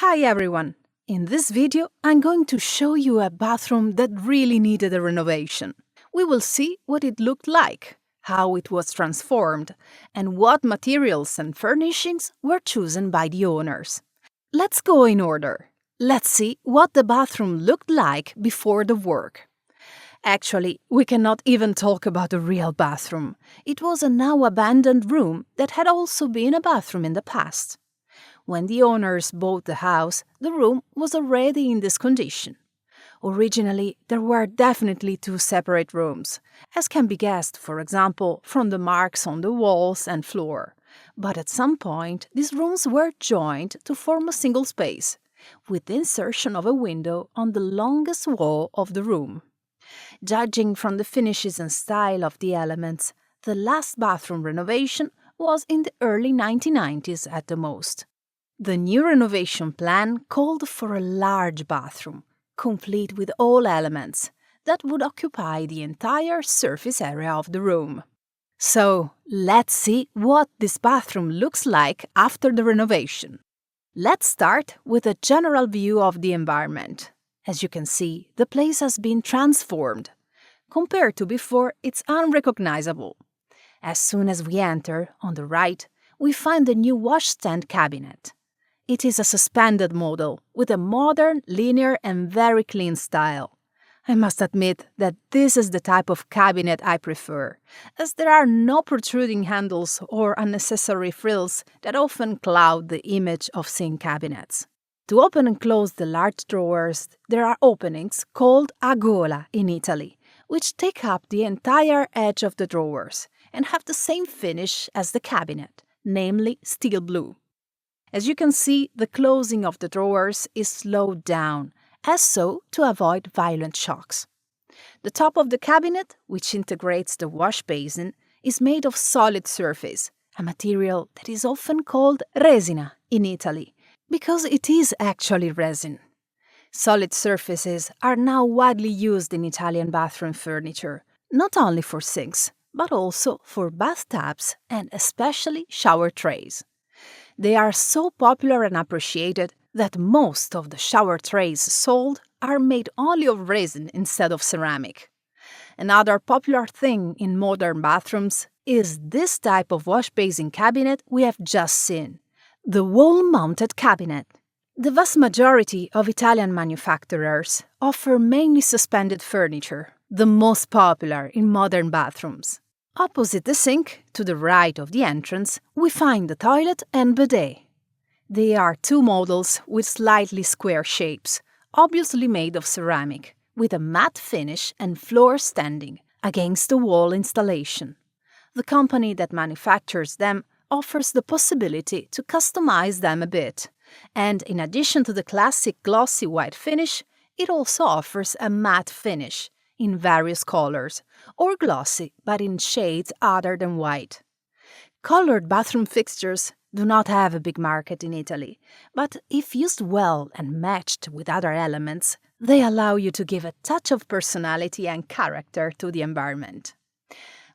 Hi everyone! In this video, I'm going to show you a bathroom that really needed a renovation. We will see what it looked like, how it was transformed, and what materials and furnishings were chosen by the owners. Let's go in order. Let's see what the bathroom looked like before the work. Actually, we cannot even talk about a real bathroom. It was a now abandoned room that had also been a bathroom in the past. When the owners bought the house, the room was already in this condition. Originally, there were definitely two separate rooms, as can be guessed, for example, from the marks on the walls and floor. But at some point, these rooms were joined to form a single space, with the insertion of a window on the longest wall of the room. Judging from the finishes and style of the elements, the last bathroom renovation was in the early 1990s at the most. The new renovation plan called for a large bathroom, complete with all elements, that would occupy the entire surface area of the room. So, let's see what this bathroom looks like after the renovation. Let's start with a general view of the environment. As you can see, the place has been transformed. Compared to before, it's unrecognizable. As soon as we enter, on the right, we find the new washstand cabinet. It is a suspended model with a modern, linear and very clean style. I must admit that this is the type of cabinet I prefer, as there are no protruding handles or unnecessary frills that often cloud the image of sink cabinets. To open and close the large drawers, there are openings called a gola in Italy, which take up the entire edge of the drawers and have the same finish as the cabinet, namely steel blue. As you can see, the closing of the drawers is slowed down, as so to avoid violent shocks. The top of the cabinet, which integrates the wash basin, is made of solid surface, a material that is often called resina in Italy, because it is actually resin. Solid surfaces are now widely used in Italian bathroom furniture, not only for sinks, but also for bathtubs and especially shower trays. They are so popular and appreciated that most of the shower trays sold are made only of resin instead of ceramic. Another popular thing in modern bathrooms is this type of wash basin cabinet we have just seen, the wall-mounted cabinet. The vast majority of Italian manufacturers offer mainly suspended furniture, the most popular in modern bathrooms. Opposite the sink, to the right of the entrance, we find the toilet and bidet. They are two models with slightly square shapes, obviously made of ceramic, with a matte finish and floor standing against the wall installation. The company that manufactures them offers the possibility to customize them a bit, and in addition to the classic glossy white finish, it also offers a matte finish in various colors, or glossy but in shades other than white. Colored bathroom fixtures do not have a big market in Italy, but if used well and matched with other elements, they allow you to give a touch of personality and character to the environment.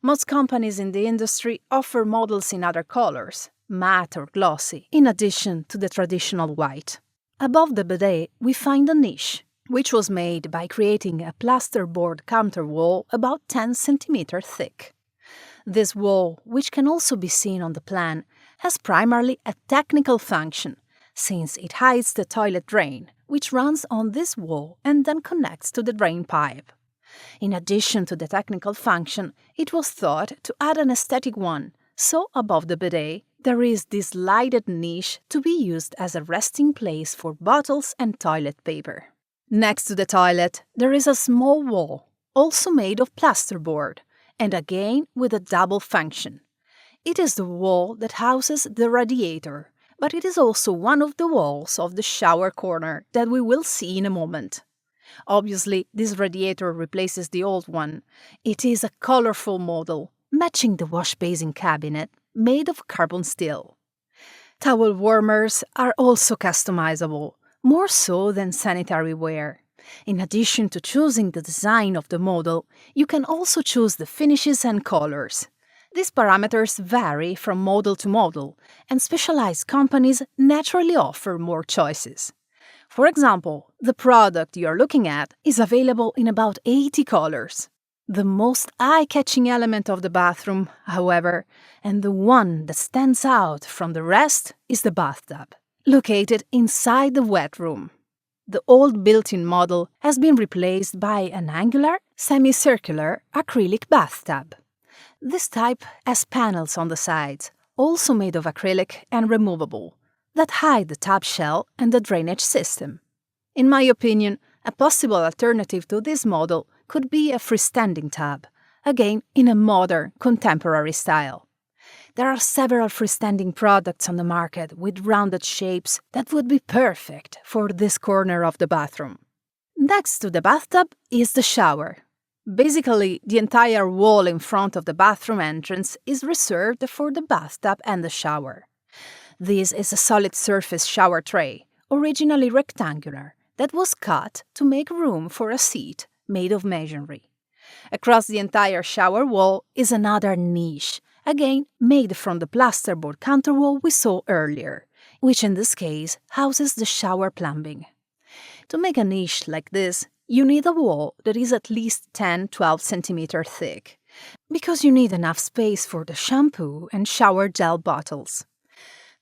Most companies in the industry offer models in other colors, matte or glossy, in addition to the traditional white. Above the bidet, we find a niche, which was made by creating a plasterboard counter wall about 10 cm thick. This wall, which can also be seen on the plan, has primarily a technical function, since it hides the toilet drain, which runs on this wall and then connects to the drain pipe. In addition to the technical function, it was thought to add an aesthetic one, so above the bidet, there is this lighted niche to be used as a resting place for bottles and toilet paper. Next to the toilet, there is a small wall, also made of plasterboard, and again with a double function. It is the wall that houses the radiator, but it is also one of the walls of the shower corner that we will see in a moment. Obviously, this radiator replaces the old one. It is a colorful model, matching the wash basin cabinet, made of carbon steel. Towel warmers are also customizable, more so than sanitary ware. In addition to choosing the design of the model, you can also choose the finishes and colors. These parameters vary from model to model, and specialized companies naturally offer more choices. For example, the product you're looking at is available in about 80 colors. The most eye-catching element of the bathroom, however, and the one that stands out from the rest, is the bathtub, located inside the wet room. The old built-in model has been replaced by an angular, semicircular acrylic bathtub. This type has panels on the sides, also made of acrylic and removable, that hide the tub shell and the drainage system. In my opinion, a possible alternative to this model could be a freestanding tub, again in a modern, contemporary style. There are several freestanding products on the market with rounded shapes that would be perfect for this corner of the bathroom. Next to the bathtub is the shower. Basically, the entire wall in front of the bathroom entrance is reserved for the bathtub and the shower. This is a solid surface shower tray, originally rectangular, that was cut to make room for a seat made of masonry. Across the entire shower wall is another niche, again made from the plasterboard counterwall we saw earlier, which in this case houses the shower plumbing. To make a niche like this, you need a wall that is at least 10-12 cm thick, because you need enough space for the shampoo and shower gel bottles.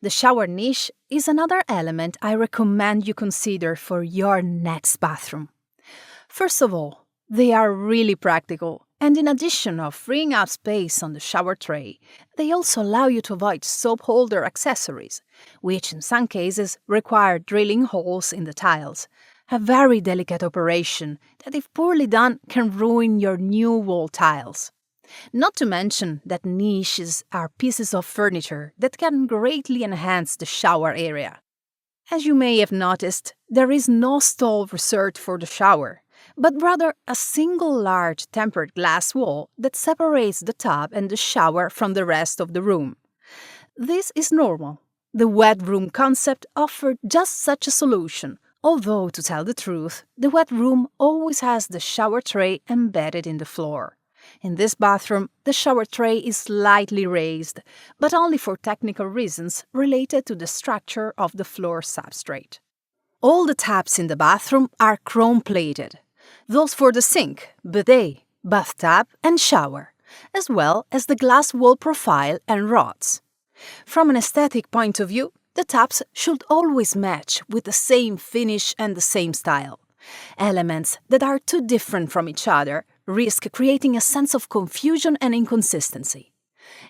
The shower niche is another element I recommend you consider for your next bathroom. First of all, they are really practical, and in addition of freeing up space on the shower tray, they also allow you to avoid soap holder accessories, which in some cases require drilling holes in the tiles, a very delicate operation that if poorly done can ruin your new wall tiles. Not to mention that niches are pieces of furniture that can greatly enhance the shower area. As you may have noticed, there is no stall reserved for the shower, but rather a single large tempered glass wall that separates the tub and the shower from the rest of the room. This is normal. The wet room concept offered just such a solution, although, to tell the truth, the wet room always has the shower tray embedded in the floor. In this bathroom, the shower tray is slightly raised, but only for technical reasons related to the structure of the floor substrate. All the taps in the bathroom are chrome-plated. Those for the sink, bidet, bathtub and shower, as well as the glass wall profile and rods. From an aesthetic point of view, the taps should always match with the same finish and the same style. Elements that are too different from each other risk creating a sense of confusion and inconsistency.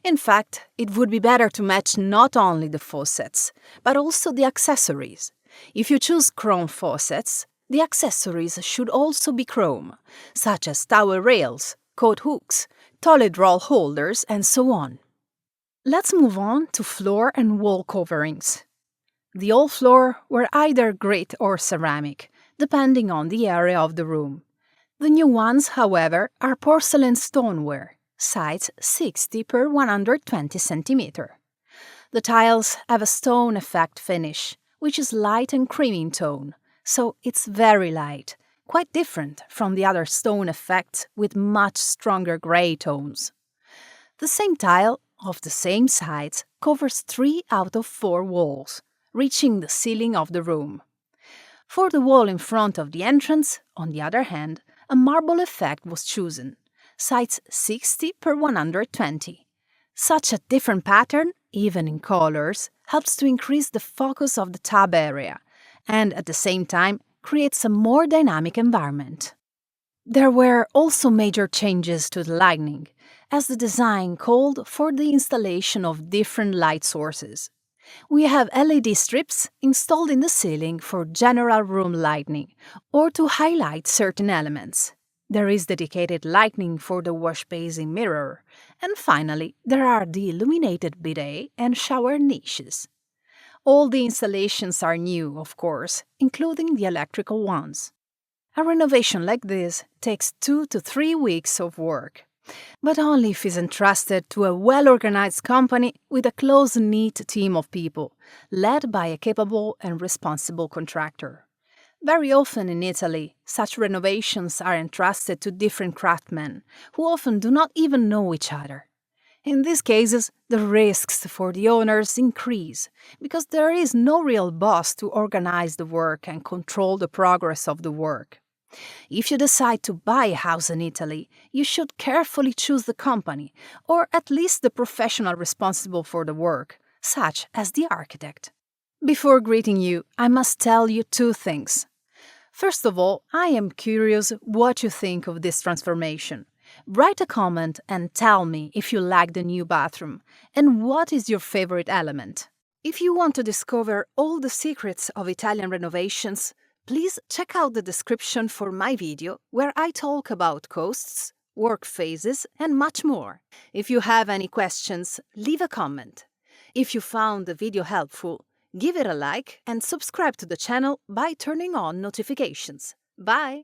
In fact, it would be better to match not only the faucets, but also the accessories. If you choose chrome faucets, the accessories should also be chrome, such as towel rails, coat hooks, toilet roll holders, and so on. Let's move on to floor and wall coverings. The old floor were either grit or ceramic, depending on the area of the room. The new ones, however, are porcelain stoneware, size 60 × 120 cm. The tiles have a stone effect finish, which is light and creamy in tone, so it's very light, quite different from the other stone effects with much stronger grey tones. The same tile, of the same size, covers 3 out of 4 walls, reaching the ceiling of the room. For the wall in front of the entrance, on the other hand, a marble effect was chosen, size 60 × 120. Such a different pattern, even in colors, helps to increase the focus of the tub area, and at the same time creates a more dynamic environment. There were also major changes to the lighting, as the design called for the installation of different light sources. We have LED strips installed in the ceiling for general room lighting or to highlight certain elements. There is dedicated lighting for the wash basin mirror, and finally there are the illuminated bidet and shower niches. All the installations are new, of course, including the electrical ones. A renovation like this takes 2 to 3 weeks of work, but only if it's entrusted to a well-organized company with a close-knit team of people, led by a capable and responsible contractor. Very often in Italy, such renovations are entrusted to different craftsmen, who often do not even know each other. In these cases, the risks for the owners increase because there is no real boss to organize the work and control the progress of the work. If you decide to buy a house in Italy, you should carefully choose the company, or at least the professional responsible for the work, such as the architect. Before greeting you, I must tell you two things. First of all, I am curious what you think of this transformation. Write a comment and tell me if you like the new bathroom and what is your favorite element. If you want to discover all the secrets of Italian renovations, please check out the description for my video where I talk about costs, work phases, and much more. If you have any questions, leave a comment. If you found the video helpful, give it a like and subscribe to the channel by turning on notifications. Bye!